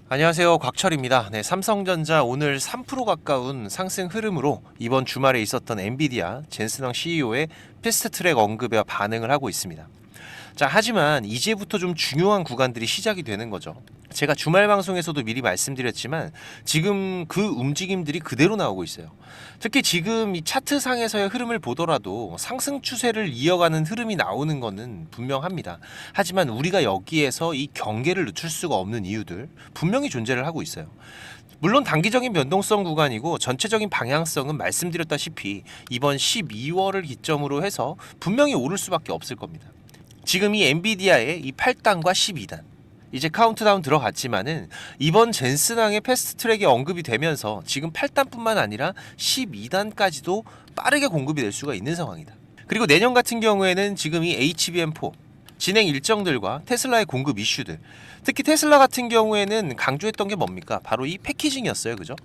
안녕하세요. 곽철입니다. 네, 삼성전자 오늘 3% 가까운 상승 흐름으로 이번 주말에 있었던 엔비디아 젠슨왕 CEO의 패스트트랙 언급에 반응을 하고 있습니다. 자, 하지만 이제부터 좀 중요한 구간들이 시작이 되는 거죠. 제가 주말 방송에서도 미리 말씀드렸지만 지금 그 움직임들이 그대로 나오고 있어요. 특히 지금 이 차트상에서의 흐름을 보더라도 상승 추세를 이어가는 흐름이 나오는 것은 분명합니다. 하지만 우리가 여기에서 이 경계를 늦출 수가 없는 이유들 분명히 존재를 하고 있어요. 물론 단기적인 변동성 구간이고 전체적인 방향성은 말씀드렸다시피 이번 12월을 기점으로 해서 분명히 오를 수밖에 없을 겁니다. 지금 이 엔비디아의 이 8단과 12단 이제 카운트다운 들어갔지만은 이번 젠슨왕의 패스트트랙에 언급이 되면서 지금 8단뿐만 아니라 12단까지도 빠르게 공급이 될 수가 있는 상황이다. 그리고 내년 같은 경우에는 지금 이 HBM4 진행 일정들과 테슬라의 공급 이슈들, 특히 테슬라 같은 경우에는 강조했던 게 뭡니까? 바로 이 패키징이었어요. 그죠?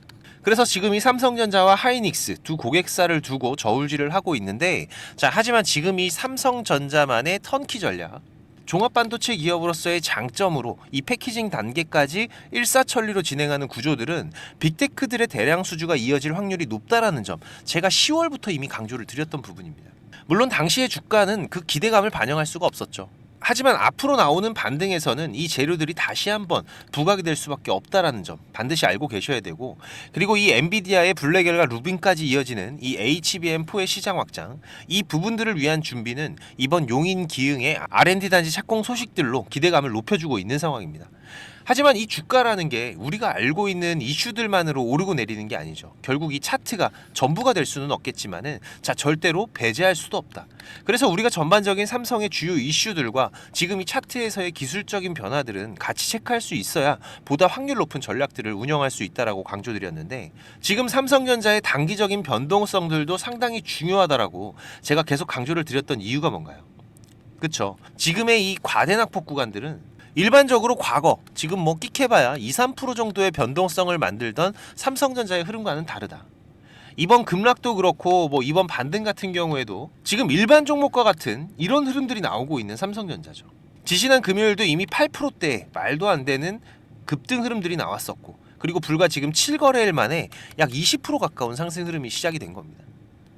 그래서 지금 이 삼성전자와 하이닉스 두 고객사를 두고 저울질을 하고 있는데, 자, 하지만 지금 이 삼성전자만의 턴키 전략, 종합반도체 기업으로서의 장점으로 이 패키징 단계까지 일사천리로 진행하는 구조들은 빅테크들의 대량 수주가 이어질 확률이 높다라는 점, 제가 10월부터 이미 강조를 드렸던 부분입니다. 물론 당시의 주가는 그 기대감을 반영할 수가 없었죠. 하지만 앞으로 나오는 반등에서는 이 재료들이 다시 한번 부각이 될 수밖에 없다라는 점 반드시 알고 계셔야 되고, 그리고 이 엔비디아의 블랙엘과 루빈까지 이어지는 이 HBM4의 시장 확장, 이 부분들을 위한 준비는 이번 용인 기흥의 R&D 단지 착공 소식들로 기대감을 높여주고 있는 상황입니다. 하지만 이 주가라는 게 우리가 알고 있는 이슈들만으로 오르고 내리는 게 아니죠. 결국 이 차트가 전부가 될 수는 없겠지만은, 자, 절대로 배제할 수도 없다. 그래서 우리가 전반적인 삼성의 주요 이슈들과 지금 이 차트에서의 기술적인 변화들은 같이 체크할 수 있어야 보다 확률 높은 전략들을 운영할 수 있다라고 강조드렸는데, 지금 삼성전자의 단기적인 변동성들도 상당히 중요하다라고 제가 계속 강조를 드렸던 이유가 뭔가요? 그쵸? 지금의 이 과대낙폭 구간들은 일반적으로 과거 지금 뭐 끽해봐야 2~3% 정도의 변동성을 만들던 삼성전자의 흐름과는 다르다. 이번 급락도 그렇고 뭐 이번 반등 같은 경우에도 지금 일반 종목과 같은 이런 흐름들이 나오고 있는 삼성전자죠. 지지난 금요일도 이미 8%대 말도 안 되는 급등 흐름들이 나왔었고, 그리고 불과 지금 7거래일 만에 약 20% 가까운 상승 흐름이 시작이 된 겁니다.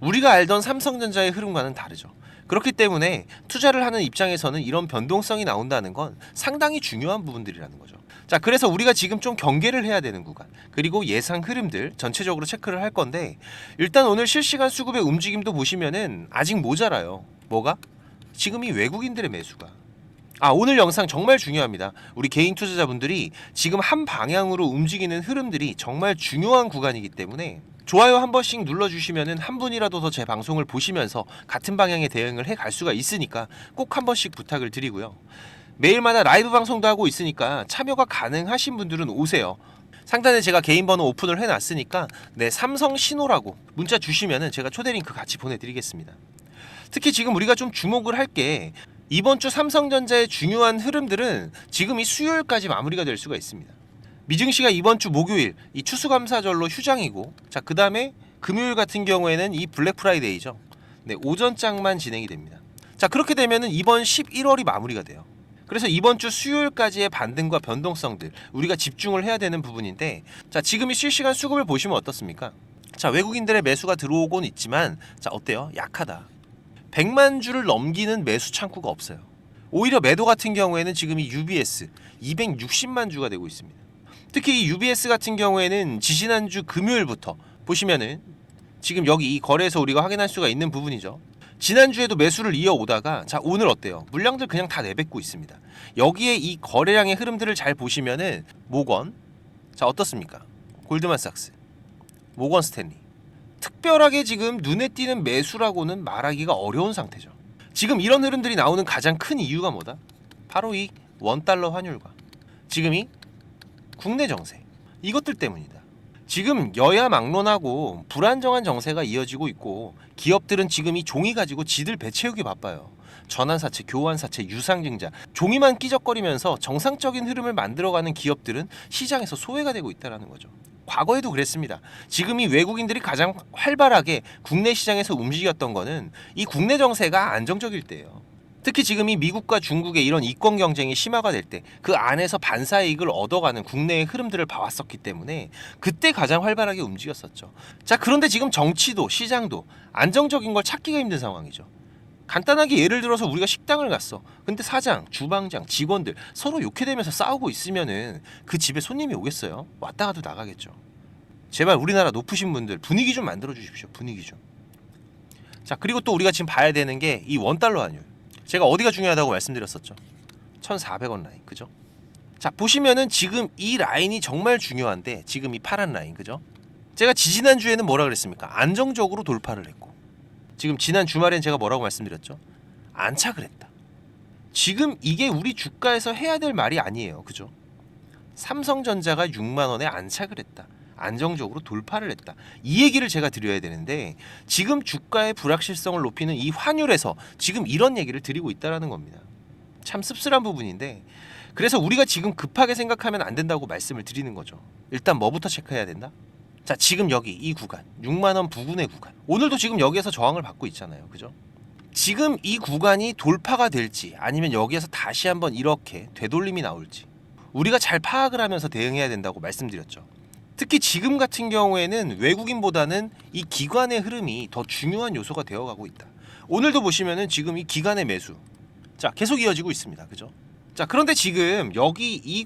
우리가 알던 삼성전자의 흐름과는 다르죠. 그렇기 때문에 투자를 하는 입장에서는 이런 변동성이 나온다는 건 상당히 중요한 부분들이라는 거죠. 자, 그래서 우리가 지금 좀 경계를 해야 되는 구간, 그리고 예상 흐름들 전체적으로 체크를 할 건데, 일단 오늘 실시간 수급의 움직임도 보시면은 아직 모자라요. 뭐가? 지금 이 외국인들의 매수가. 오늘 영상 정말 중요합니다. 우리 개인 투자자분들이 지금 한 방향으로 움직이는 흐름들이 정말 중요한 구간이기 때문에 좋아요 한 번씩 눌러주시면은 한 분이라도 더 제 방송을 보시면서 같은 방향의 대응을 해 갈 수가 있으니까 꼭 한 번씩 부탁을 드리고요. 매일마다 라이브 방송도 하고 있으니까 참여가 가능하신 분들은 오세요. 상단에 제가 개인 번호 오픈을 해놨으니까 네, 삼성 신호라고 문자 주시면은 제가 초대 링크 같이 보내드리겠습니다. 특히 지금 우리가 좀 주목을 할 게, 이번 주 삼성전자의 중요한 흐름들은 지금 이 수요일까지 마무리가 될 수가 있습니다. 미증시가 이번 주 목요일 이 추수감사절로 휴장이고, 자, 그 다음에 금요일 같은 경우에는 이 블랙 프라이데이죠. 네, 오전장만 진행이 됩니다. 자, 그렇게 되면은 이번 11월이 마무리가 돼요. 그래서 이번 주 수요일까지의 반등과 변동성들 우리가 집중을 해야 되는 부분인데, 자, 지금 이 실시간 수급을 보시면 어떻습니까? 자, 외국인들의 매수가 들어오곤 있지만, 자, 어때요? 약하다. 100만 주를 넘기는 매수 창구가 없어요. 오히려 매도 같은 경우에는 지금 이 UBS 260만 주가 되고 있습니다. 특히 이 UBS 같은 경우에는 지지난주 금요일부터 보시면은 지금 여기 이 거래에서 우리가 확인할 수가 있는 부분이죠. 지난주에도 매수를 이어오다가, 자, 오늘 어때요? 물량들 그냥 다 내뱉고 있습니다. 여기에 이 거래량의 흐름들을 잘 보시면은 모건, 자, 어떻습니까? 골드만삭스, 모건 스탠리, 특별하게 지금 눈에 띄는 매수라고는 말하기가 어려운 상태죠. 지금 이런 흐름들이 나오는 가장 큰 이유가 뭐다? 바로 이 원달러 환율과 지금 이 국내 정세, 이것들 때문이다. 지금 여야 막론하고 불안정한 정세가 이어지고 있고, 기업들은 지금 이 종이 가지고 지들 배채우기 바빠요. 전환사채, 교환사채, 유상증자, 종이만 끼적거리면서 정상적인 흐름을 만들어가는 기업들은 시장에서 소외가 되고 있다는 거죠. 과거에도 그랬습니다. 지금 이 외국인들이 가장 활발하게 국내 시장에서 움직였던 거는 이 국내 정세가 안정적일 때예요. 특히 지금 이 미국과 중국의 이런 이권 경쟁이 심화가 될 때 그 안에서 반사이익을 얻어가는 국내의 흐름들을 봐왔었기 때문에 그때 가장 활발하게 움직였었죠. 자, 그런데 지금 정치도 시장도 안정적인 걸 찾기가 힘든 상황이죠. 간단하게 예를 들어서 우리가 식당을 갔어. 근데 사장, 주방장, 직원들 서로 욕해대면서 싸우고 있으면은 그 집에 손님이 오겠어요? 왔다 가도 나가겠죠. 제발 우리나라 높으신 분들 분위기 좀 만들어 주십시오. 분위기 좀. 자, 그리고 또 우리가 지금 봐야 되는 게 이 원달러 환율. 제가 어디가 중요하다고 말씀드렸었죠. 1,400원 라인, 그죠? 자, 보시면은 지금 이 라인이 정말 중요한데 지금 이 파란 라인, 그죠? 제가 지지난주에는 뭐라 그랬습니까? 안정적으로 돌파를 했고 지금 지난 주말엔 제가 뭐라고 말씀드렸죠? 안착을 했다. 지금 이게 우리 주가에서 해야 될 말이 아니에요, 그죠? 삼성전자가 6만 원에 안착을 했다. 안정적으로 돌파를 했다. 이 얘기를 제가 드려야 되는데 지금 주가의 불확실성을 높이는 이 환율에서 지금 이런 얘기를 드리고 있다는 겁니다. 참 씁쓸한 부분인데 그래서 우리가 지금 급하게 생각하면 안 된다고 말씀을 드리는 거죠. 일단 뭐부터 체크해야 된다? 자, 지금 여기 이 구간 6만 원 부근의 구간 오늘도 지금 여기에서 저항을 받고 있잖아요, 그죠? 지금 이 구간이 돌파가 될지 아니면 여기에서 다시 한번 이렇게 되돌림이 나올지 우리가 잘 파악을 하면서 대응해야 된다고 말씀드렸죠. 특히 지금 같은 경우에는 외국인보다는 이 기관의 흐름이 더 중요한 요소가 되어가고 있다. 오늘도 보시면은 지금 이 기관의 매수 자 계속 이어지고 있습니다, 그죠? 자, 그런데 지금 여기 이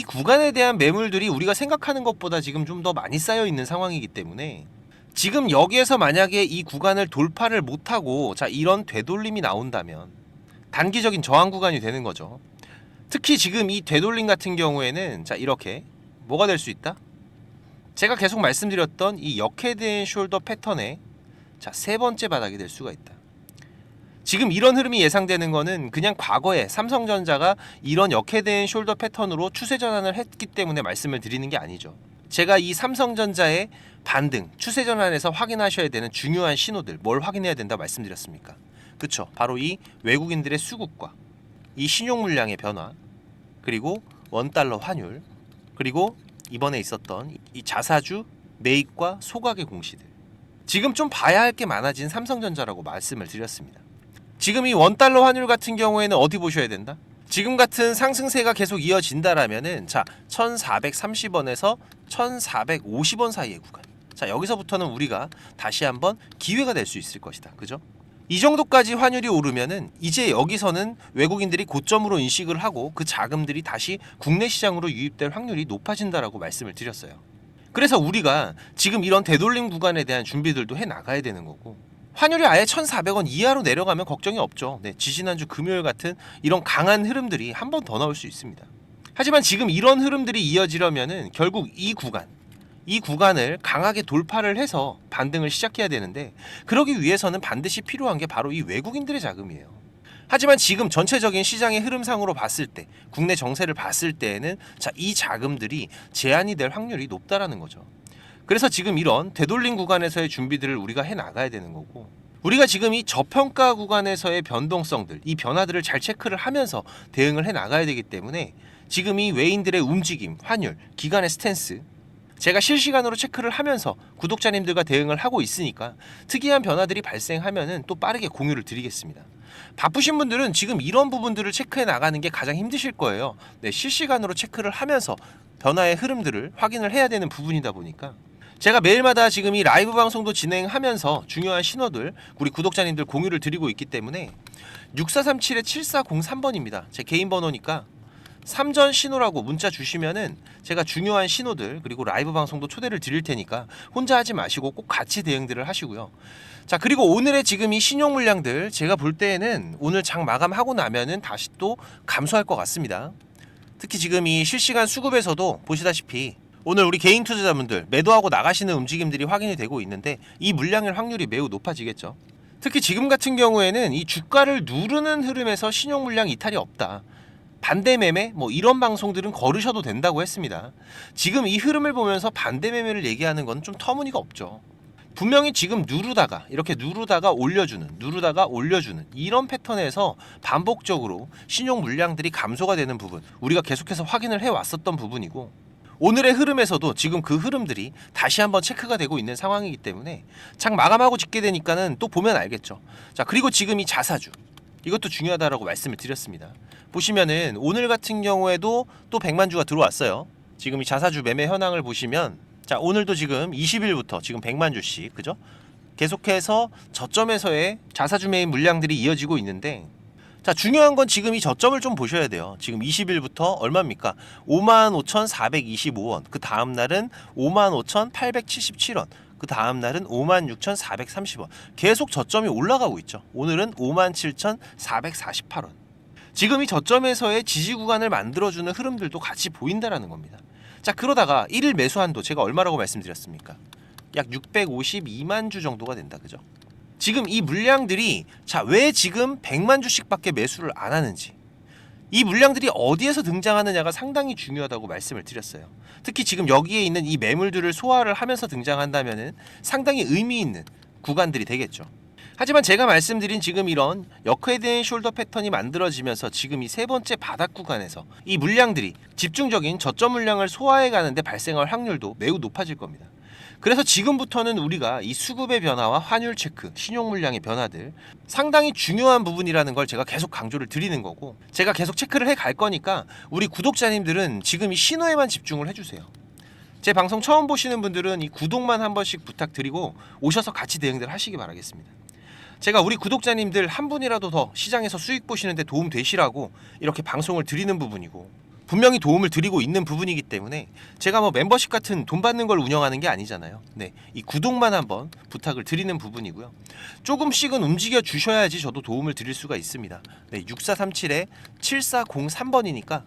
구간에 대한 매물들이 우리가 생각하는 것보다 지금 좀 더 많이 쌓여 있는 상황이기 때문에 지금 여기에서 만약에 이 구간을 돌파를 못하고 자 이런 되돌림이 나온다면 단기적인 저항 구간이 되는 거죠. 특히 지금 이 되돌림 같은 경우에는 자 이렇게 뭐가 될 수 있다? 제가 계속 말씀드렸던 이 역헤드앤 숄더 패턴의 자, 세 번째 바닥이 될 수가 있다. 지금 이런 흐름이 예상되는 거는 그냥 과거에 삼성전자가 이런 역헤드앤 숄더 패턴으로 추세 전환을 했기 때문에 말씀을 드리는 게 아니죠. 제가 이 삼성전자의 반등, 추세 전환에서 확인하셔야 되는 중요한 신호들 뭘 확인해야 된다 말씀드렸습니까? 그쵸? 바로 이 외국인들의 수급과 이 신용 물량의 변화 그리고 원달러 환율 그리고 이번에 있었던 이 자사주 매입과 소각의 공시들 지금 좀 봐야 할 게 많아진 삼성전자라고 말씀을 드렸습니다. 지금 이 원달러 환율 같은 경우에는 어디 보셔야 된다? 지금 같은 상승세가 계속 이어진다라면은 자 1430원에서 1450원 사이의 구간 자 여기서부터는 우리가 다시 한번 기회가 될 수 있을 것이다, 그죠? 이 정도까지 환율이 오르면은 이제 여기서는 외국인들이 고점으로 인식을 하고 그 자금들이 다시 국내 시장으로 유입될 확률이 높아진다라고 말씀을 드렸어요. 그래서 우리가 지금 이런 되돌림 구간에 대한 준비들도 해 나가야 되는 거고 환율이 아예 1,400원 이하로 내려가면 걱정이 없죠. 네, 지지난주 금요일 같은 이런 강한 흐름들이 한 번 더 나올 수 있습니다. 하지만 지금 이런 흐름들이 이어지려면은 결국 이 구간을 강하게 돌파를 해서 반등을 시작해야 되는데 그러기 위해서는 반드시 필요한 게 바로 이 외국인들의 자금이에요. 하지만 지금 전체적인 시장의 흐름상으로 봤을 때 국내 정세를 봤을 때에는 자, 이 자금들이 제한이 될 확률이 높다라는 거죠. 그래서 지금 이런 되돌림 구간에서의 준비들을 우리가 해 나가야 되는 거고 우리가 지금 이 저평가 구간에서의 변동성들 이 변화들을 잘 체크를 하면서 대응을 해 나가야 되기 때문에 지금 이 외인들의 움직임, 환율, 기관의 스탠스 제가 실시간으로 체크를 하면서 구독자님들과 대응을 하고 있으니까 특이한 변화들이 발생하면은 또 빠르게 공유를 드리겠습니다. 바쁘신 분들은 지금 이런 부분들을 체크해 나가는 게 가장 힘드실 거예요. 네, 실시간으로 체크를 하면서 변화의 흐름들을 확인을 해야 되는 부분이다 보니까 제가 매일마다 지금 이 라이브 방송도 진행하면서 중요한 신호들 우리 구독자님들 공유를 드리고 있기 때문에 6437-7403번입니다. 제 개인 번호니까 3전 신호라고 문자 주시면은 제가 중요한 신호들 그리고 라이브 방송도 초대를 드릴 테니까 혼자 하지 마시고 꼭 같이 대응들을 하시고요. 자, 그리고 오늘의 지금 이 신용 물량들 제가 볼 때에는 오늘 장 마감하고 나면은 다시 또 감소할 것 같습니다. 특히 지금 이 실시간 수급에서도 보시다시피 오늘 우리 개인 투자자분들 매도하고 나가시는 움직임들이 확인이 되고 있는데 이 물량의 확률이 매우 높아지겠죠. 특히 지금 같은 경우에는 이 주가를 누르는 흐름에서 신용 물량 이탈이 없다. 반대 매매 뭐 이런 방송들은 걸으셔도 된다고 했습니다. 지금 이 흐름을 보면서 반대 매매를 얘기하는 건 좀 터무니가 없죠. 분명히 지금 이렇게 누르다가 올려주는 이런 패턴에서 반복적으로 신용 물량들이 감소가 되는 부분 우리가 계속해서 확인을 해왔었던 부분이고 오늘의 흐름에서도 지금 그 흐름들이 다시 한번 체크가 되고 있는 상황이기 때문에 장 마감하고 짓게 되니까는 또 보면 알겠죠. 자, 그리고 지금 이 자사주 이것도 중요하다라고 말씀을 드렸습니다. 보시면은 오늘 같은 경우에도 또 100만 주가 들어왔어요. 지금 이 자사주 매매 현황을 보시면 자, 오늘도 지금 20일부터 지금 100만 주씩 그죠? 계속해서 저점에서의 자사주 매입 물량들이 이어지고 있는데 자, 중요한 건 지금 이 저점을 좀 보셔야 돼요. 지금 20일부터 얼마입니까? 55,425원. 그 다음 날은 55,877원. 그 다음 날은 56,430원. 계속 저점이 올라가고 있죠. 오늘은 57,448원. 지금 이 저점에서의 지지 구간을 만들어주는 흐름들도 같이 보인다라는 겁니다. 자, 그러다가 1일 매수 한도 제가 얼마라고 말씀드렸습니까? 약 652만 주 정도가 된다. 그죠? 지금 이 물량들이 자, 왜 지금 100만 주씩밖에 매수를 안 하는지, 이 물량들이 어디에서 등장하느냐가 상당히 중요하다고 말씀을 드렸어요. 특히 지금 여기에 있는 이 매물들을 소화를 하면서 등장한다면은 상당히 의미 있는 구간들이 되겠죠. 하지만 제가 말씀드린 지금 이런 역헤드앤숄더 패턴이 만들어지면서 지금 이 세 번째 바닥 구간에서 이 물량들이 집중적인 저점 물량을 소화해 가는데 발생할 확률도 매우 높아질 겁니다. 그래서 지금부터는 우리가 이 수급의 변화와 환율 체크, 신용 물량의 변화들 상당히 중요한 부분이라는 걸 제가 계속 강조를 드리는 거고, 제가 계속 체크를 해 갈 거니까 우리 구독자님들은 지금 이 신호에만 집중을 해주세요. 제 방송 처음 보시는 분들은 이 구독만 한 번씩 부탁드리고 오셔서 같이 대응들 하시기 바라겠습니다. 제가 우리 구독자님들 한 분이라도 더 시장에서 수익 보시는데 도움 되시라고 이렇게 방송을 드리는 부분이고, 분명히 도움을 드리고 있는 부분이기 때문에 제가 뭐 멤버십 같은 돈 받는 걸 운영하는 게 아니잖아요. 네, 이 구독만 한번 부탁을 드리는 부분이고요. 조금씩은 움직여 주셔야지 저도 도움을 드릴 수가 있습니다. 네, 6437-7403번이니까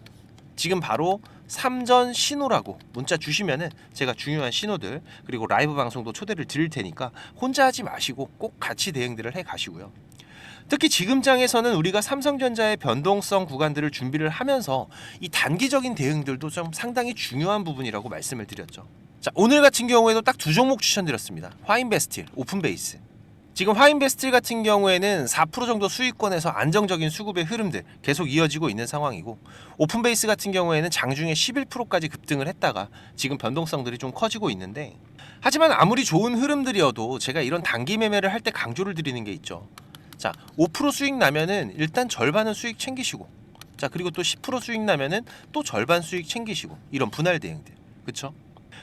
지금 바로 삼전 신호라고 문자 주시면은 제가 중요한 신호들 그리고 라이브 방송도 초대를 드릴 테니까 혼자 하지 마시고 꼭 같이 대응들을 해 가시고요. 특히 지금 장에서는 우리가 삼성전자의 변동성 구간들을 준비를 하면서 이 단기적인 대응들도 좀 상당히 중요한 부분이라고 말씀을 드렸죠. 자, 오늘 같은 경우에도 딱 두 종목 추천드렸습니다. 화인베스틸, 오픈베이스. 지금 화인베스틸 같은 경우에는 4% 정도 수익권에서 안정적인 수급의 흐름들 계속 이어지고 있는 상황이고, 오픈베이스 같은 경우에는 장중에 11%까지 급등을 했다가 지금 변동성들이 좀 커지고 있는데, 하지만 아무리 좋은 흐름들이어도 제가 이런 단기 매매를 할 때 강조를 드리는 게 있죠. 자, 5% 수익 나면은 일단 절반은 수익 챙기시고, 자, 그리고 또 10% 수익 나면은 또 절반 수익 챙기시고, 이런 분할 대응들. 그쵸?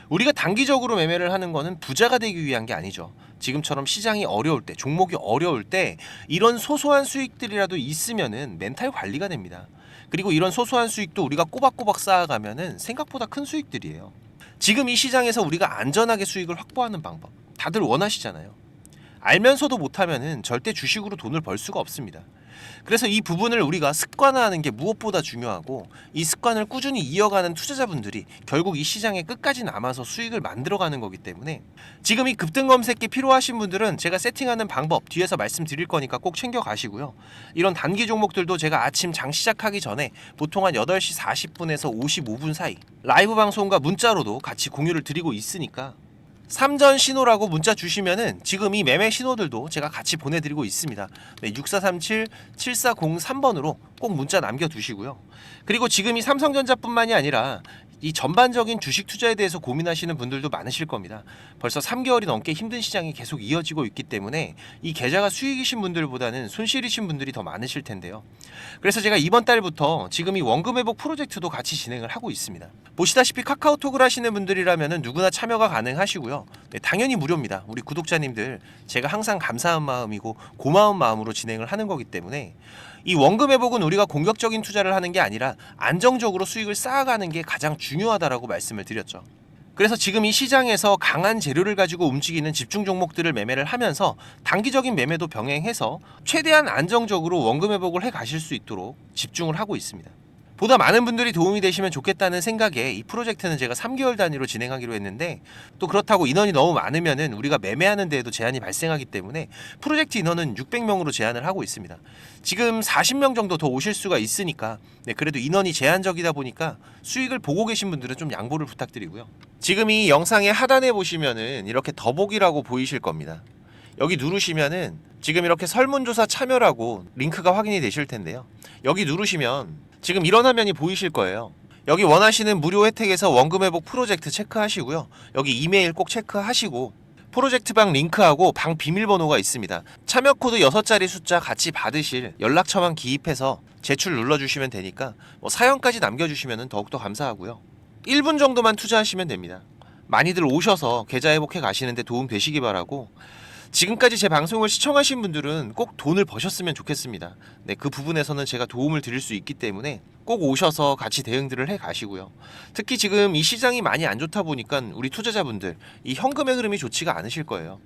우리가 단기적으로 매매를 하는 거는 부자가 되기 위한 게 아니죠. 지금처럼 시장이 어려울 때, 종목이 어려울 때 이런 소소한 수익들이라도 있으면은 멘탈 관리가 됩니다. 그리고 이런 소소한 수익도 우리가 꼬박꼬박 쌓아가면은 생각보다 큰 수익들이에요. 지금 이 시장에서 우리가 안전하게 수익을 확보하는 방법 다들 원하시잖아요. 알면서도 못하면은 절대 주식으로 돈을 벌 수가 없습니다. 그래서 이 부분을 우리가 습관화하는 게 무엇보다 중요하고, 이 습관을 꾸준히 이어가는 투자자분들이 결국 이 시장에 끝까지 남아서 수익을 만들어가는 거기 때문에, 지금 이 급등 검색기 필요하신 분들은 제가 세팅하는 방법 뒤에서 말씀드릴 거니까 꼭 챙겨가시고요. 이런 단기 종목들도 제가 아침 장 시작하기 전에 보통 한 8시 40분에서 55분 사이 라이브 방송과 문자로도 같이 공유를 드리고 있으니까 삼전 신호라고 문자 주시면은 지금 이 매매 신호들도 제가 같이 보내드리고 있습니다. 네, 6437-7403번으로 꼭 문자 남겨두시고요. 그리고 지금 이 삼성전자뿐만이 아니라 이 전반적인 주식 투자에 대해서 고민하시는 분들도 많으실 겁니다. 벌써 3개월이 넘게 힘든 시장이 계속 이어지고 있기 때문에 이 계좌가 수익이신 분들보다는 손실이신 분들이 더 많으실 텐데요. 그래서 제가 이번 달부터 지금 이 원금 회복 프로젝트도 같이 진행을 하고 있습니다. 보시다시피 카카오톡을 하시는 분들이라면 누구나 참여가 가능하시고요. 네, 당연히 무료입니다. 우리 구독자님들 제가 항상 감사한 마음이고 고마운 마음으로 진행을 하는 거기 때문에, 이 원금 회복은 우리가 공격적인 투자를 하는 게 아니라 안정적으로 수익을 쌓아가는 게 가장 중요하다라고 말씀을 드렸죠. 그래서 지금 이 시장에서 강한 재료를 가지고 움직이는 집중 종목들을 매매를 하면서 단기적인 매매도 병행해서 최대한 안정적으로 원금 회복을 해 가실 수 있도록 집중을 하고 있습니다. 보다 많은 분들이 도움이 되시면 좋겠다는 생각에 이 프로젝트는 제가 3개월 단위로 진행하기로 했는데, 또 그렇다고 인원이 너무 많으면은 우리가 매매하는 데에도 제한이 발생하기 때문에 프로젝트 인원은 600명으로 제한을 하고 있습니다. 지금 40명 정도 더 오실 수가 있으니까, 네, 그래도 인원이 제한적이다 보니까 수익을 보고 계신 분들은 좀 양보를 부탁드리고요. 지금 이 영상의 하단에 보시면은 이렇게 더보기라고 보이실 겁니다. 여기 누르시면은 지금 이렇게 설문조사 참여라고 링크가 확인이 되실 텐데요. 여기 누르시면 지금 이런 화면이 보이실 거예요. 여기 원하시는 무료 혜택에서 원금 회복 프로젝트 체크하시고요. 여기 이메일 꼭 체크하시고 프로젝트방 링크하고 방 비밀번호가 있습니다. 참여 코드 6자리 숫자 같이 받으실 연락처만 기입해서 제출 눌러주시면 되니까 사연까지 남겨주시면 더욱더 감사하고요. 1분 정도만 투자하시면 됩니다. 많이들 오셔서 계좌 회복해 가시는데 도움 되시기 바라고, 지금까지 제 방송을 시청하신 분들은 꼭 돈을 버셨으면 좋겠습니다. 네, 그 부분에서는 제가 도움을 드릴 수 있기 때문에 꼭 오셔서 같이 대응들을 해 가시고요. 특히 지금 이 시장이 많이 안 좋다 보니까 우리 투자자분들 이 현금의 흐름이 좋지가 않으실 거예요.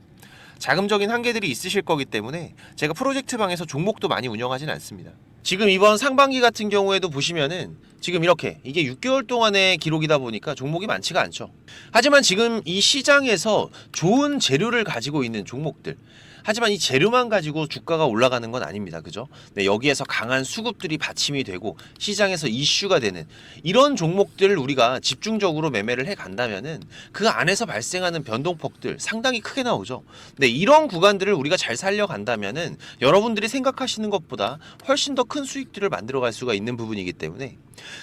자금적인 한계들이 있으실 거기 때문에 제가 프로젝트 방에서 종목도 많이 운영하진 않습니다. 지금 이번 상반기 같은 경우에도 보시면은 지금 이렇게 이게 6개월 동안의 기록이다 보니까 종목이 많지가 않죠. 하지만 지금 이 시장에서 좋은 재료를 가지고 있는 종목들, 하지만 이 재료만 가지고 주가가 올라가는 건 아닙니다. 그죠? 네, 여기에서 강한 수급들이 받침이 되고 시장에서 이슈가 되는 이런 종목들을 우리가 집중적으로 매매를 해 간다면은 그 안에서 발생하는 변동폭들 상당히 크게 나오죠. 네, 이런 구간들을 우리가 잘 살려간다면은 여러분들이 생각하시는 것보다 훨씬 더 큰 수익들을 만들어갈 수가 있는 부분이기 때문에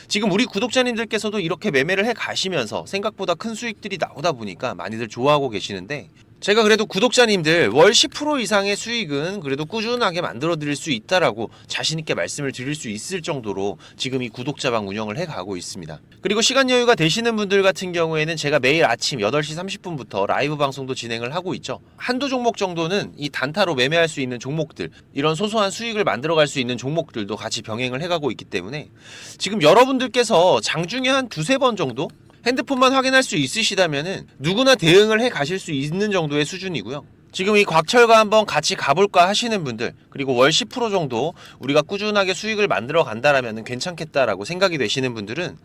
지금 우리 구독자님들께서도 이렇게 매매를 해 가시면서 생각보다 큰 수익들이 나오다 보니까 많이들 좋아하고 계시는데, 제가 그래도 구독자님들 월 10% 이상의 수익은 그래도 꾸준하게 만들어 드릴 수 있다라고 자신 있게 말씀을 드릴 수 있을 정도로 지금 이 구독자방 운영을 해 가고 있습니다. 그리고 시간 여유가 되시는 분들 같은 경우에는 제가 매일 아침 8시 30분부터 라이브 방송도 진행을 하고 있죠. 한두 종목 정도는 이 단타로 매매할 수 있는 종목들, 이런 소소한 수익을 만들어 갈 수 있는 종목들도 같이 병행을 해 가고 있기 때문에 지금 여러분들께서 장중에 한 두세 번 정도 핸드폰만 확인할 수 있으시다면은 누구나 대응을 해 가실 수 있는 정도의 수준이고요. 지금 이 곽철과 한번 같이 가볼까 하시는 분들, 그리고 월 10% 정도 우리가 꾸준하게 수익을 만들어 간다라면 괜찮겠다라고 생각이 되시는 분들은,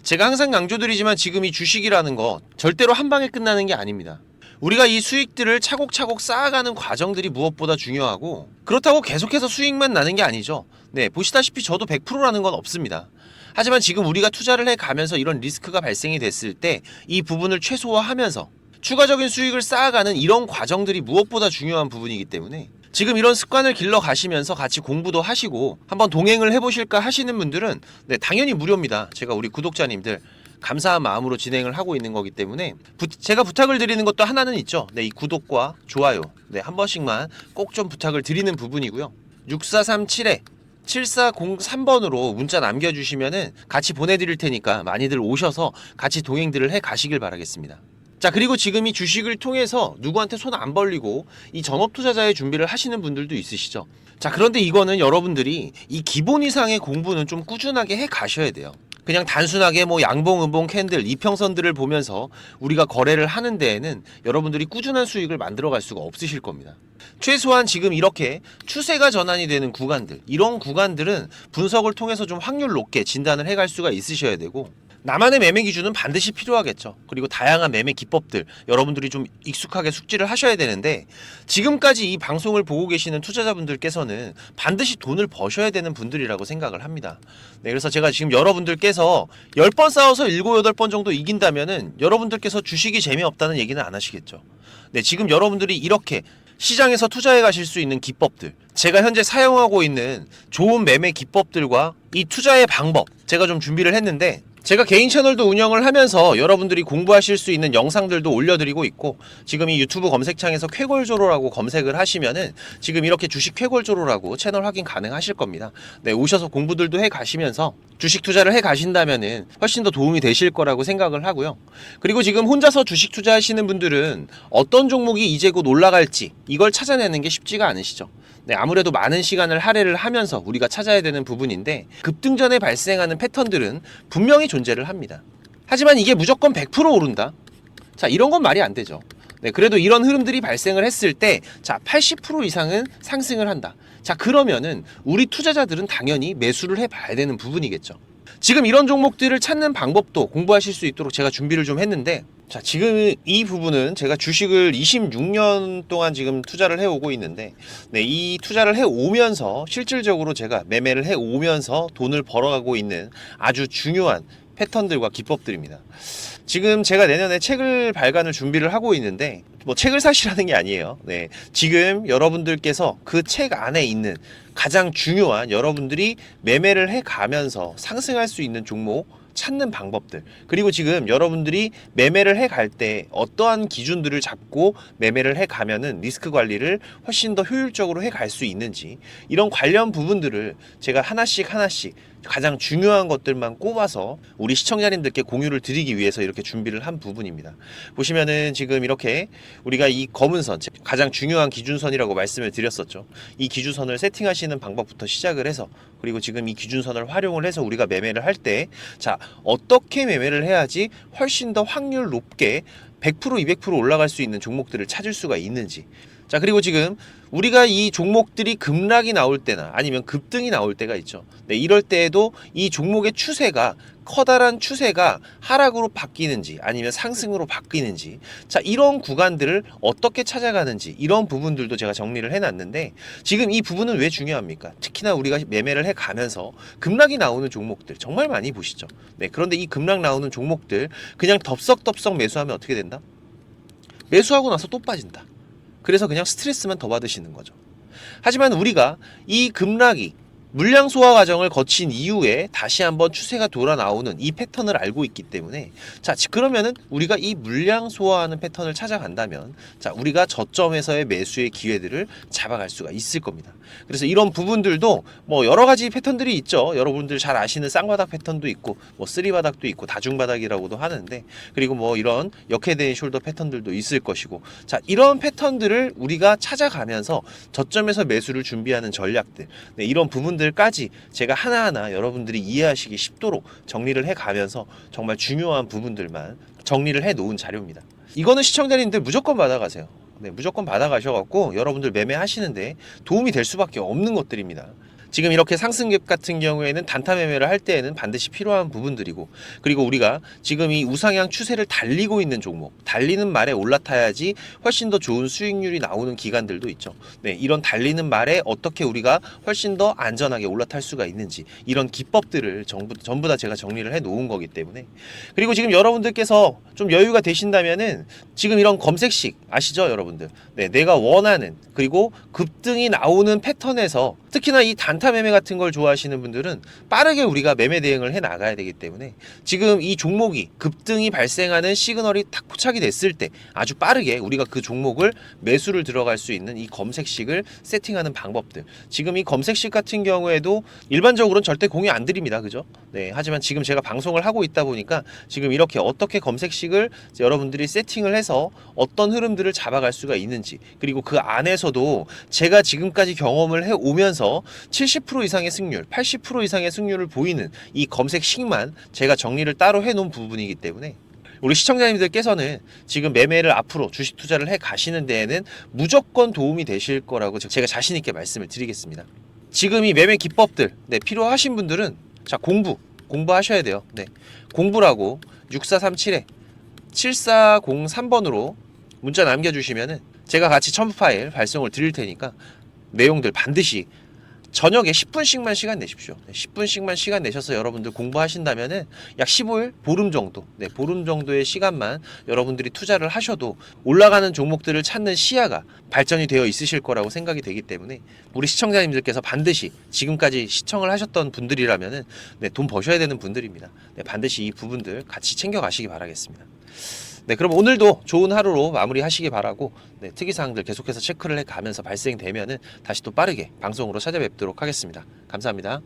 제가 항상 강조드리지만 지금 이 주식이라는 거 절대로 한 방에 끝나는 게 아닙니다. 우리가 이 수익들을 차곡차곡 쌓아가는 과정들이 무엇보다 중요하고, 그렇다고 계속해서 수익만 나는 게 아니죠. 네, 보시다시피 저도 100%라는 건 없습니다. 하지만 지금 우리가 투자를 해 가면서 이런 리스크가 발생이 됐을 때 이 부분을 최소화하면서 추가적인 수익을 쌓아가는 이런 과정들이 무엇보다 중요한 부분이기 때문에 지금 이런 습관을 길러 가시면서 같이 공부도 하시고 한번 동행을 해보실까 하시는 분들은 네, 당연히 무료입니다. 제가 우리 구독자님들 감사한 마음으로 진행을 하고 있는 거기 때문에 제가 부탁을 드리는 것도 하나는 있죠. 네, 이 구독과 좋아요 한 번씩만 꼭 좀 부탁을 드리는 부분이고요. 6437에 7403번으로 문자 남겨주시면은 같이 보내드릴 테니까 많이들 오셔서 같이 동행들을 해 가시길 바라겠습니다. 자, 그리고 지금 이 주식을 통해서 누구한테 손 안 벌리고 이 전업 투자자의 준비를 하시는 분들도 있으시죠. 자, 그런데 이거는 여러분들이 이 기본 이상의 공부는 좀 꾸준하게 해 가셔야 돼요. 그냥 단순하게 양봉, 음봉, 캔들, 이평선들을 보면서 우리가 거래를 하는 데에는 여러분들이 꾸준한 수익을 만들어 갈 수가 없으실 겁니다. 최소한 지금 이렇게 추세가 전환이 되는 구간들, 이런 구간들은 분석을 통해서 좀 확률 높게 진단을 해갈 수가 있으셔야 되고, 나만의 매매 기준은 반드시 필요하겠죠. 그리고 다양한 매매 기법들 여러분들이 좀 익숙하게 숙지를 하셔야 되는데, 지금까지 이 방송을 보고 계시는 투자자분들께서는 반드시 돈을 버셔야 되는 분들이라고 생각을 합니다. 네, 그래서 제가 지금 여러분들께서 10번 싸워서 7, 8번 정도 이긴다면은 여러분들께서 주식이 재미없다는 얘기는 안 하시겠죠. 네, 지금 여러분들이 이렇게 시장에서 투자해 가실 수 있는 기법들, 제가 현재 사용하고 있는 좋은 매매 기법들과 이 투자의 방법 제가 좀 준비를 했는데, 제가 개인 채널도 운영을 하면서 여러분들이 공부하실 수 있는 영상들도 올려드리고 있고, 지금 이 유튜브 검색창에서 쾌골조로라고 검색을 하시면은 지금 이렇게 주식 쾌골조로라고 채널 확인 가능하실 겁니다. 네, 오셔서 공부들도 해 가시면서 주식 투자를 해 가신다면은 훨씬 더 도움이 되실 거라고 생각을 하고요. 그리고 지금 혼자서 주식 투자하시는 분들은 어떤 종목이 이제 곧 올라갈지 이걸 찾아내는 게 쉽지가 않으시죠. 네, 아무래도 많은 시간을 할애를 하면서 우리가 찾아야 되는 부분인데, 급등전에 발생하는 패턴들은 분명히 존재를 합니다. 하지만 이게 무조건 100% 오른다? 자, 이런 건 말이 안 되죠. 네, 그래도 이런 흐름들이 발생을 했을 때, 자, 80% 이상은 상승을 한다. 자, 그러면은 우리 투자자들은 당연히 매수를 해봐야 되는 부분이겠죠. 지금 이런 종목들을 찾는 방법도 공부하실 수 있도록 제가 준비를 좀 했는데, 자, 지금 이 부분은 제가 주식을 26년 동안 지금 투자를 해오고 있는데, 네, 이 투자를 해오면서 실질적으로 제가 매매를 해오면서 돈을 벌어가고 있는 아주 중요한 패턴들과 기법들입니다. 지금 제가 내년에 책을 발간을 준비를 하고 있는데, 책을 사시라는 게 아니에요. 네, 지금 여러분들께서 그 책 안에 있는 가장 중요한 여러분들이 매매를 해 가면서 상승할 수 있는 종목, 찾는 방법들, 그리고 지금 여러분들이 매매를 해 갈 때 어떠한 기준들을 잡고 매매를 해 가면은 리스크 관리를 훨씬 더 효율적으로 해 갈 수 있는지, 이런 관련 부분들을 제가 하나씩 가장 중요한 것들만 꼽아서 우리 시청자님들께 공유를 드리기 위해서 이렇게 준비를 한 부분입니다. 보시면은 지금 이렇게 우리가 이 검은 선, 가장 중요한 기준선이라고 말씀을 드렸었죠. 이 기준선을 세팅하시는 방법부터 시작을 해서, 그리고 지금 이 기준선을 활용을 해서 우리가 매매를 할 때, 자, 어떻게 매매를 해야지 훨씬 더 확률 높게 100% 200% 올라갈 수 있는 종목들을 찾을 수가 있는지. 자, 그리고 지금 우리가 이 종목들이 급락이 나올 때나 아니면 급등이 나올 때가 있죠. 네, 이럴 때에도 이 종목의 추세가, 커다란 추세가 하락으로 바뀌는지 아니면 상승으로 바뀌는지, 자, 이런 구간들을 어떻게 찾아가는지, 이런 부분들도 제가 정리를 해놨는데, 지금 이 부분은 왜 중요합니까? 특히나 우리가 매매를 해가면서 급락이 나오는 종목들 정말 많이 보시죠. 네, 그런데 이 급락 나오는 종목들 그냥 덥석덥석 매수하면 어떻게 된다? 매수하고 나서 또 빠진다. 그래서 그냥 스트레스만 더 받으시는 거죠. 하지만 우리가 이 급락이 물량 소화 과정을 거친 이후에 다시 한번 추세가 돌아 나오는 이 패턴을 알고 있기 때문에, 자, 그러면은 우리가 이 물량 소화하는 패턴을 찾아간다면, 자, 우리가 저점에서의 매수의 기회들을 잡아갈 수가 있을 겁니다. 그래서 이런 부분들도 뭐 여러 가지 패턴들이 있죠. 여러분들 잘 아시는 쌍바닥 패턴도 있고, 뭐 쓰리바닥도 있고, 다중바닥이라고도 하는데, 그리고 뭐 이런 역헤드앤 숄더 패턴들도 있을 것이고, 자, 이런 패턴들을 우리가 찾아가면서 저점에서 매수를 준비하는 전략들, 네, 이런 부분들까지 제가 하나하나 여러분들이 이해하시기 쉽도록 정리를 해가면서 정말 중요한 부분들만 정리를 해 놓은 자료입니다. 이거는 시청자님들 무조건 받아가세요. 네, 무조건 받아가셔갖고 여러분들 매매하시는데 도움이 될 수밖에 없는 것들입니다. 지금 이렇게 상승갭 같은 경우에는 단타 매매를 할 때에는 반드시 필요한 부분들이고, 그리고 우리가 지금 이 우상향 추세를 달리고 있는 종목, 달리는 말에 올라타야지 훨씬 더 좋은 수익률이 나오는 기간들도 있죠. 네, 이런 달리는 말에 어떻게 우리가 훨씬 더 안전하게 올라탈 수가 있는지, 이런 기법들을 전부 다 제가 정리를 해 놓은 거기 때문에. 그리고 지금 여러분들께서 좀 여유가 되신다면은 지금 이런 검색식 아시죠, 여러분들? 네, 내가 원하는, 그리고 급등이 나오는 패턴에서, 특히나 이 단타 매매 같은 걸 좋아하시는 분들은 빠르게 우리가 매매 대응을 해 나가야 되기 때문에, 지금 이 종목이 급등이 발생하는 시그널이 딱 포착이 됐을 때 아주 빠르게 우리가 그 종목을 매수를 들어갈 수 있는 이 검색식을 세팅하는 방법들, 지금 이 검색식 같은 경우에도 일반적으로는 절대 공유 안 드립니다. 그죠? 네, 하지만 지금 제가 방송을 하고 있다 보니까 지금 이렇게 어떻게 검색식을 여러분들이 세팅을 해서 어떤 흐름들을 잡아갈 수가 있는지, 그리고 그 안에서도 제가 지금까지 경험을 해 오면서 70% 이상의 승률, 80% 이상의 승률을 보이는 이 검색식만 제가 정리를 따로 해 놓은 부분이기 때문에, 우리 시청자님들께서는 지금 매매를 앞으로 주식 투자를 해 가시는 데에는 무조건 도움이 되실 거라고 제가 자신 있게 말씀을 드리겠습니다. 지금 이 매매 기법들, 네, 필요하신 분들은, 자, 공부하셔야 돼요. 네, 공부라고 6437에 7403번으로 문자 남겨주시면은 제가 같이 첨부 파일 발송을 드릴 테니까 내용들 반드시 저녁에 10분씩만 시간 내십시오. 10분씩만 시간 내셔서 여러분들 공부하신다면은 약 15일, 보름 정도, 네, 보름 정도의 시간만 여러분들이 투자를 하셔도 올라가는 종목들을 찾는 시야가 발전이 되어 있으실 거라고 생각이 되기 때문에, 우리 시청자님들께서 반드시 지금까지 시청을 하셨던 분들이라면은, 네, 돈 버셔야 되는 분들입니다. 네, 반드시 이 부분들 같이 챙겨 가시기 바라겠습니다. 네, 그럼 오늘도 좋은 하루로 마무리하시기 바라고, 네, 특이사항들 계속해서 체크를 해가면서 발생되면은 다시 또 빠르게 방송으로 찾아뵙도록 하겠습니다. 감사합니다.